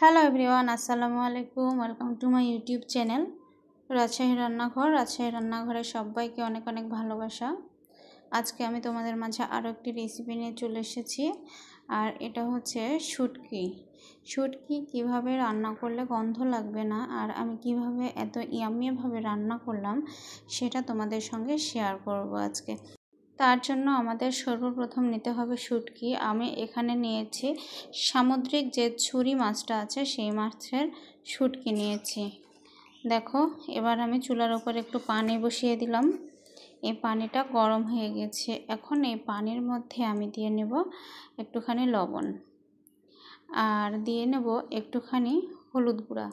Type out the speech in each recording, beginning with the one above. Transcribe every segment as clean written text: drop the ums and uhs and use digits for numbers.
Hello everyone, আসসালামু আলাইকুম। Welcome to my YouTube channel Rajshahi রান্নাঘর। রাজশাহী রান্নাঘরে সবাইকে অনেক অনেক ভালোবাসা। আজকে আমি তোমাদের মাঝে আরও একটি রেসিপি নিয়ে চলে এসেছি, আর এটা হচ্ছে শুটকি। শুটকি কিভাবে রান্না করলে গন্ধ লাগবে না, আর আমি কিভাবে এত ইয়াম্মিভাবে রান্না করলাম সেটা তোমাদের সঙ্গে শেয়ার করব আজকে। তার জন্য আমাদের সর্বপ্রথম নিতে হবে শুটকি। আমি এখানে নিয়েছি সামুদ্রিক যে ছুরি মাছটা আছে সেই মাছের শুটকি নিয়েছি। দেখো, এবার আমি চুলার উপর একটু পানি বসিয়ে দিলাম। এই পানিটা গরম হয়ে গেছে। এখন এই পানির মধ্যে আমি দিয়ে নেব একটুখানি লবণ, আর দিয়ে নেব একটুখানি হলুদ গুঁড়া।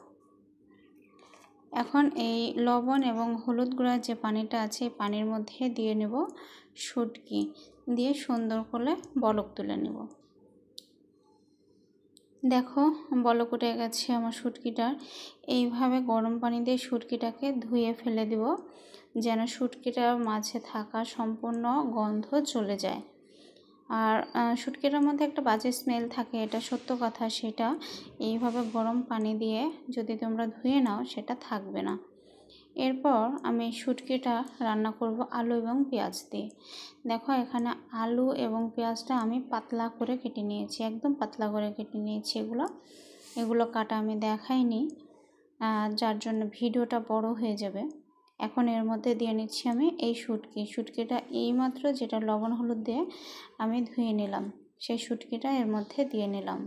এখন এই লবণ এবং হলুদ গুঁড়ার যে পানিটা আছে এই পানির মধ্যে দিয়ে নেব শুটকি, দিয়ে সুন্দর করে বলক তুলে নেব। দেখো, বলক উঠে গেছে আমার শুটকিটার। এইভাবে গরম পানি দিয়ে শুটকিটাকে ধুয়ে ফেলে দেব, যেন শুটকিটার মাঝে থাকা সম্পূর্ণ গন্ধ চলে যায়। আর শুটকিটার মধ্যে একটা বাজে স্মেল থাকে, এটা সত্য কথা। সেটা এইভাবে গরম পানি দিয়ে যদি তোমরা ধুয়ে নাও সেটা থাকবে না। এরপর আমি শুটকিটা রান্না করব আলু এবং পেঁয়াজ দিয়ে। দেখো, এখানে আলু এবং পেঁয়াজটা আমি পাতলা করে কেটে নিয়েছি, একদম পাতলা করে কেটে নিয়েছি। এগুলো কাটা আমি দেখাইনি, যার জন্য ভিডিওটা বড় হয়ে যাবে। এখন এর মধ্যে দিয়ে নিচ্ছি আমি এই শুটকিটা এইমাত্র যেটা লবণ হলুদ দিয়ে আমি ধুয়ে নিলাম, সেই শুটকিটা এর মধ্যে দিয়ে নিলাম।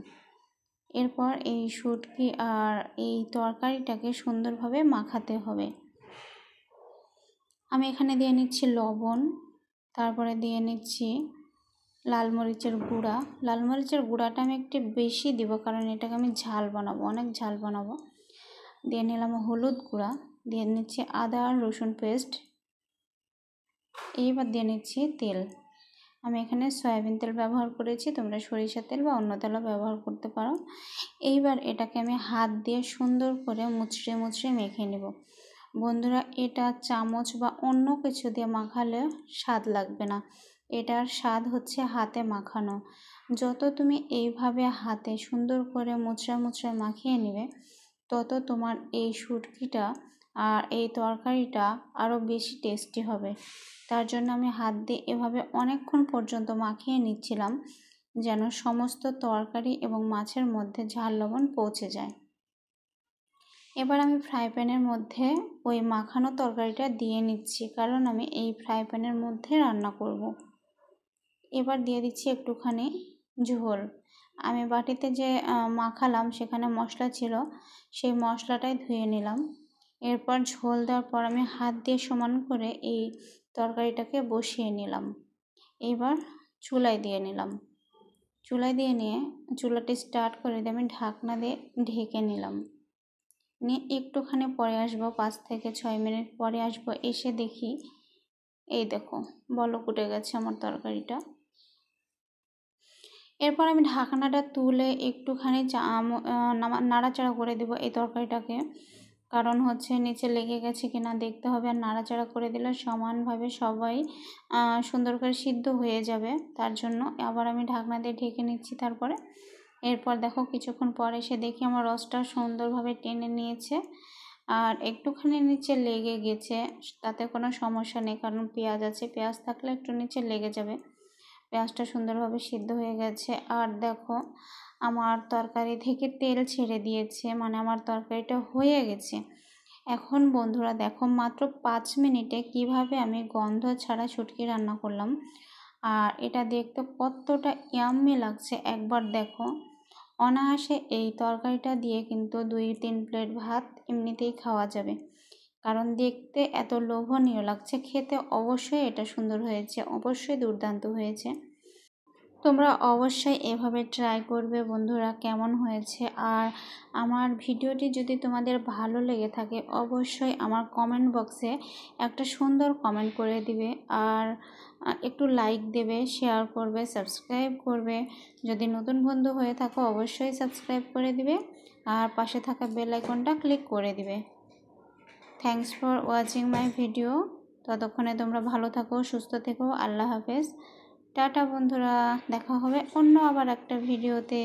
এরপর এই শুটকি আর এই তরকারিটাকে সুন্দরভাবে মাখাতে হবে। আমি এখানে দিয়ে নিচ্ছি লবণ, তারপরে দিয়ে নিচ্ছি লাল মরিচের গুঁড়া। লাল মরিচের গুঁড়াটা আমি একটু বেশি দিব, কারণ এটাকে আমি ঝাল বানাবো, অনেক ঝাল বানাবো। দিয়ে নিলাম হলুদ গুঁড়া, দিয়ে নিচ্ছি আদা আর রসুন পেস্ট। এইবার দিয়ে নিচ্ছি তেল। আমি এখানে সয়াবিন তেল ব্যবহার করেছি, তোমরা সরিষার তেল বা অন্য তেলও ব্যবহার করতে পারো। এইবার এটাকে আমি হাত দিয়ে সুন্দর করে মুচড়ে মুচড়ে মেখে নেব। বন্ধুরা, এটা চামচ বা অন্য কিছু দিয়ে মাখালে স্বাদ লাগবে না, এটার স্বাদ হচ্ছে হাতে মাখানো। যত তুমি এইভাবে হাতে সুন্দর করে মুচড়া মুচড়া মাখিয়ে নেবে, তত তোমার এই শুটকিটা আর এই তরকারিটা আরও বেশি টেস্টি হবে। তার জন্য আমি হাত দিয়ে এভাবে অনেকক্ষণ পর্যন্ত মাখিয়ে নিচ্ছিলাম, যেন সমস্ত তরকারি এবং মাছের মধ্যে ঝাল লবণ পৌঁছে যায়। এবার আমি ফ্রাই প্যানের মধ্যে ওই মাখানো তরকারিটা দিয়ে নিচ্ছি, কারণ আমি এই ফ্রাই প্যানের মধ্যে রান্না করব। এবার দিয়ে দিচ্ছি একটুখানি ঝোল। আমি বাটিতে যে মাখালাম সেখানে মশলা ছিল, সেই মশলাটাই ধুয়ে নিলাম। এরপর ঝোল দেওয়ার পর আমি হাত দিয়ে সমান করে এই তরকারিটাকে বসিয়ে নিলাম। এবার চুলায় দিয়ে নিলাম। চুলায় দিয়ে নিয়ে চুলাটি স্টার্ট করে দিয়ে আমি ঢাকনা দিয়ে ঢেকে নিলাম। নিয়ে একটুখানি পরে আসবো, 5 থেকে 6 মিনিট পরে আসবো। এসে দেখি, এই দেখো, বলক উঠে গেছে আমার তরকারিটা। এরপর আমি ঢাকনাটা তুলে একটুখানি নাড়াচাড়া করে দেবো এই তরকারিটাকে, কারণ হচ্ছে নিচে লেগে গেছে কিনা দেখতে হবে। আর নাড়াচাড়া করে দিলে সমানভাবে সবাই সুন্দর করে সিদ্ধ হয়ে যাবে। তার জন্য আবার আমি ঢাকনা দিয়ে ঢেকে নিচ্ছি। তারপরে এরপর দেখো, কিছুক্ষণ পরে এসে দেখি আমার রসটা সুন্দরভাবে টেনে নিয়েছে, আর একটুখানি নিচে লেগে গেছে। তাতে কোনো সমস্যা নেই, কারণ পেঁয়াজ আছে, পেঁয়াজ থাকলে একটু নিচে লেগে যাবে। পেঁয়াজটা সুন্দরভাবে সিদ্ধ হয়ে গেছে। আর দেখো, আমার তরকারি থেকে তেল ছেড়ে দিয়েছে, মানে আমার তরকারিটা হয়ে গেছে। এখন বন্ধুরা দেখো, মাত্র 5 মিনিটে কিভাবে আমি গন্ধ ছাড়া শুটকি রান্না করলাম, আর এটা দেখতে কতটা ইয়াম্মি লাগছে একবার দেখো। অনায়াসে এই তরকারিটা দিয়ে কিন্তু 2-3 প্লেট ভাত এমনিতেই খাওয়া যাবে, কারণ দেখতে এত লোভনীয় লাগছে। খেতে অবশ্যই এটা সুন্দর হয়েছে, অবশ্যই দুর্দান্ত হয়েছে। তোমরা অবশ্যই এভাবে ট্রাই করবে বন্ধুরা, কেমন হয়েছে। আর আমার ভিডিওটি যদি তোমাদের ভালো লেগে থাকে, অবশ্যই আমার কমেন্ট বক্সে একটা সুন্দর কমেন্ট করে দিবে, আর একটু লাইক দেবে, শেয়ার করবে, সাবস্ক্রাইব করবে। যদি নতুন বন্ধু হয়ে থাকো অবশ্যই সাবস্ক্রাইব করে দিবে, আর পাশে থাকা বেল আইকনটা ক্লিক করে দিবে। Thanks for watching my video. ততক্ষণে তোমরা ভালো থাকো, সুস্থ থেকো। আল্লাহ হাফেজ, টাটা বন্ধুরা, দেখা হবে অন্য আবার একটা ভিডিওতে।